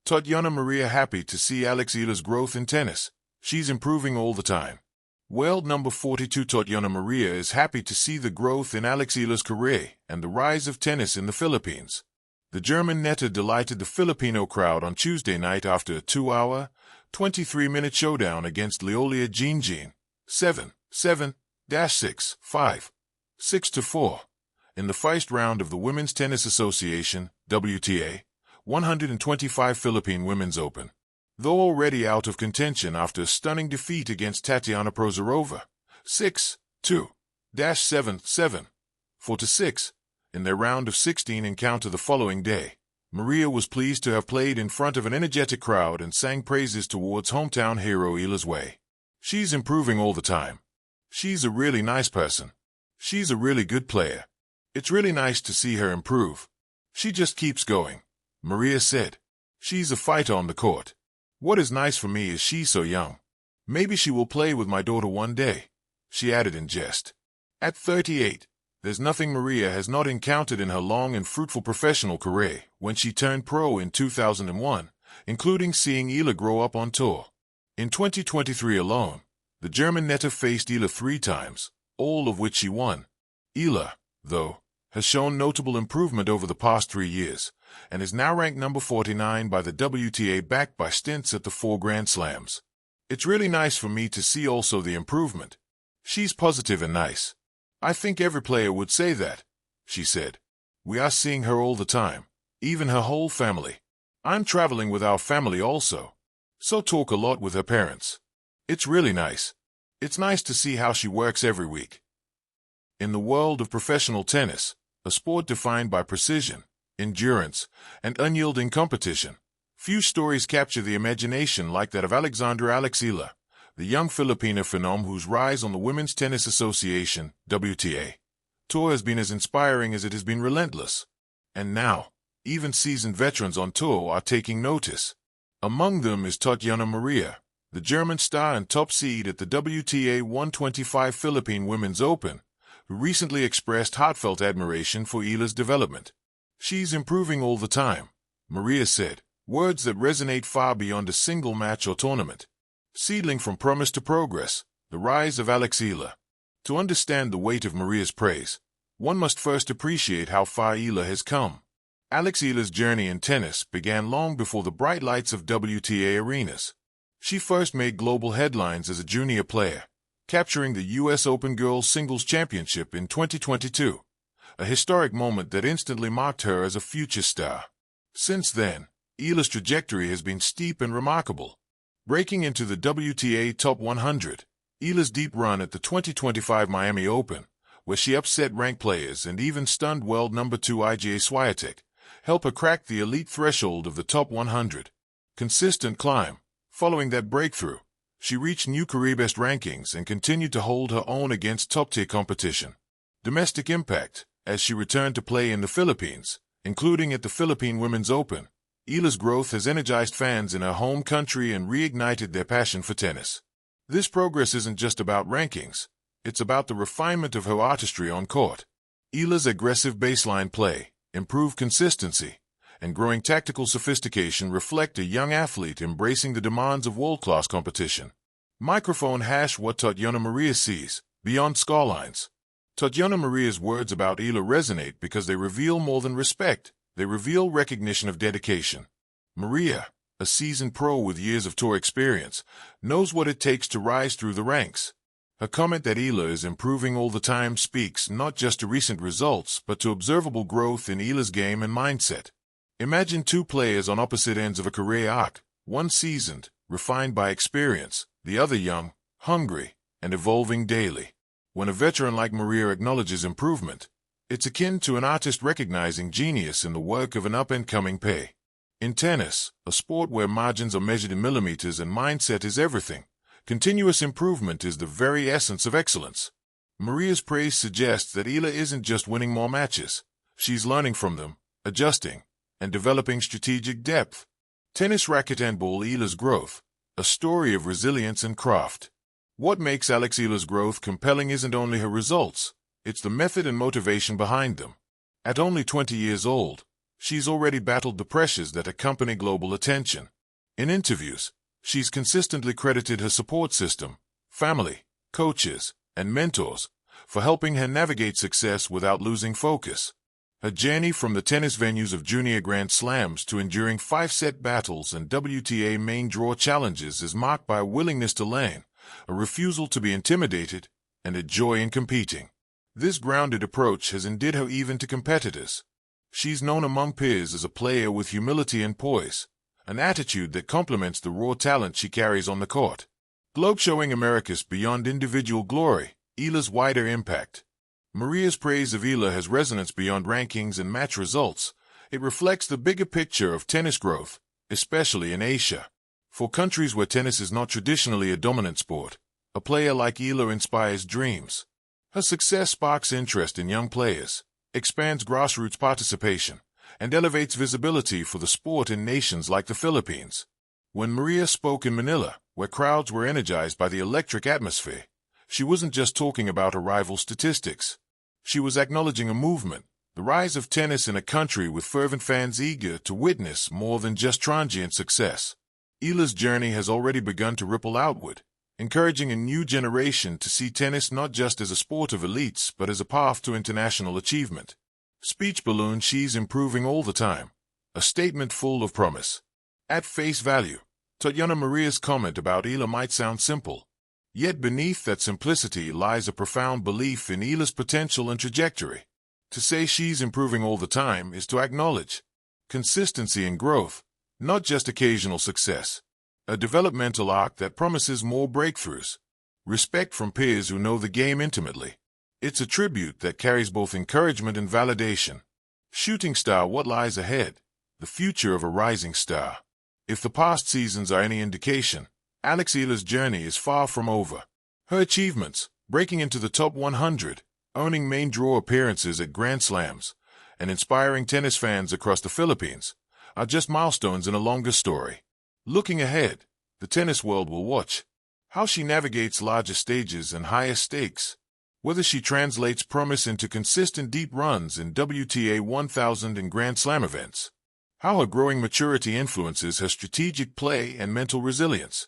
Tatjana Maria happy to see Eala's growth in tennis. She's improving all the time. World number 42 Tatjana Maria is happy to see the growth in Eala's career and the rise of tennis in the Philippines. The German netter delighted the Filipino crowd on Tuesday night after a 2-hour, 23-minute showdown against Eala Jean 7-7-6-5, 6-4 in the first round of the Women's Tennis Association WTA 125 Philippine Women's Open. Though already out of contention after a stunning defeat against Tatjana Prozorova 6-2-7-7, 4-6 in their round of 16 encounter the following day, Maria was pleased to have played in front of an energetic crowd and sang praises towards hometown hero Eala's way. She's improving all the time. She's a really nice person. She's a really good player. It's really nice to see her improve. She just keeps going, Maria said. She's a fighter on the court. What is nice for me is she's so young. Maybe she will play with my daughter one day, she added in jest. At 38, there's nothing Maria has not encountered in her long and fruitful professional career when she turned pro in 2001, including seeing Eala grow up on tour. In 2023 alone, the German netter faced Eala 3 times, all of which she won. Eala, though, has shown notable improvement over the past 3 years, and is now ranked number 49 by the WTA backed by stints at the 4 Grand Slams. It's really nice for me to see also the improvement. She's positive and nice. I think every player would say that, she said. We are seeing her all the time, even her whole family. I'm traveling with our family also, so talk a lot with her parents. It's really nice. It's nice to see how she works every week. In the world of professional tennis, a sport defined by precision, endurance, and unyielding competition, few stories capture the imagination like that of Eala, the young Filipina phenom whose rise on the Women's Tennis Association WTA tour has been as inspiring as it has been relentless. And now, even seasoned veterans on tour are taking notice. Among them is Tatjana Maria, the German star and top seed at the WTA 125 Philippine Women's Open, who recently expressed heartfelt admiration for Eala's development. She's improving all the time, Maria said, words that resonate far beyond a single match or tournament. Seedling from promise to progress, the rise of Eala. To understand the weight of Maria's praise, one must first appreciate how far Eala has come. Eala's journey in tennis began long before the bright lights of WTA arenas. She first made global headlines as a junior player, capturing the U.S. Open Girls Singles Championship in 2022, a historic moment that instantly marked her as a future star. Since then, Eala's trajectory has been steep and remarkable. Breaking into the WTA Top 100, Eala's deep run at the 2025 Miami Open, where she upset ranked players and even stunned world number 2 Iga Swiatek, helped her crack the elite threshold of the Top 100. Consistent climb. Following that breakthrough, she reached new career-best rankings and continued to hold her own against top-tier competition. Domestic impact, as she returned to play in the Philippines, including at the Philippine Women's Open, Eala's growth has energized fans in her home country and reignited their passion for tennis. This progress isn't just about rankings, it's about the refinement of her artistry on court. Eala's aggressive baseline play, improved consistency, and growing tactical sophistication reflect a young athlete embracing the demands of world-class competition. Microphone # what Tatjana Maria sees, beyond scorelines. Tatjana Maria's words about Eala resonate because they reveal more than respect. They reveal recognition of dedication. Maria, a seasoned pro with years of tour experience, knows what it takes to rise through the ranks. Her comment that Eala is improving all the time speaks not just to recent results but to observable growth in Eala's game and mindset. Imagine 2 players on opposite ends of a career arc, one seasoned, refined by experience, the other young, hungry, and evolving daily. When a veteran like Maria acknowledges improvement, it's akin to an artist recognizing genius in the work of an up-and-coming pair. In tennis, a sport where margins are measured in millimeters and mindset is everything, continuous improvement is the very essence of excellence. Maria's praise suggests that Eala isn't just winning more matches, she's learning from them, adjusting, and developing strategic depth. Tennis racket and ball Eala's growth, a story of resilience and craft. What makes Eala's growth compelling isn't only her results, it's the method and motivation behind them. At only 20 years old, she's already battled the pressures that accompany global attention. In interviews, she's consistently credited her support system, family, coaches, and mentors for helping her navigate success without losing focus. Her journey from the tennis venues of junior Grand Slams to enduring 5-set battles and WTA main draw challenges is marked by a willingness to learn, a refusal to be intimidated, and a joy in competing. This grounded approach has endeared her even to competitors. She's known among peers as a player with humility and poise, an attitude that complements the raw talent she carries on the court. Globe showing America's beyond individual glory, Eala's wider impact. Maria's praise of Eala has resonance beyond rankings and match results. It reflects the bigger picture of tennis growth, especially in Asia. For countries where tennis is not traditionally a dominant sport, a player like Eala inspires dreams. Her success sparks interest in young players, expands grassroots participation, and elevates visibility for the sport in nations like the Philippines. When Maria spoke in Manila, where crowds were energized by the electric atmosphere, she wasn't just talking about her rival statistics. She was acknowledging a movement, the rise of tennis in a country with fervent fans eager to witness more than just transient success. Eala's journey has already begun to ripple outward, encouraging a new generation to see tennis not just as a sport of elites but as a path to international achievement. Speech balloon: she's improving all the time. A statement full of promise. At face value, Tatjana Maria's comment about Eala might sound simple. Yet beneath that simplicity lies a profound belief in Eala's potential and trajectory. To say she's improving all the time is to acknowledge consistency and growth, not just occasional success. A developmental arc that promises more breakthroughs. Respect from peers who know the game intimately. It's a tribute that carries both encouragement and validation. Shooting star: what lies ahead? The future of a rising star. If the past seasons are any indication, Eala's journey is far from over. Her achievements, breaking into the top 100, owning main draw appearances at Grand Slams, and inspiring tennis fans across the Philippines, are just milestones in a longer story. Looking ahead, the tennis world will watch how she navigates larger stages and higher stakes, whether she translates promise into consistent deep runs in WTA 1000 and Grand Slam events, how her growing maturity influences her strategic play and mental resilience.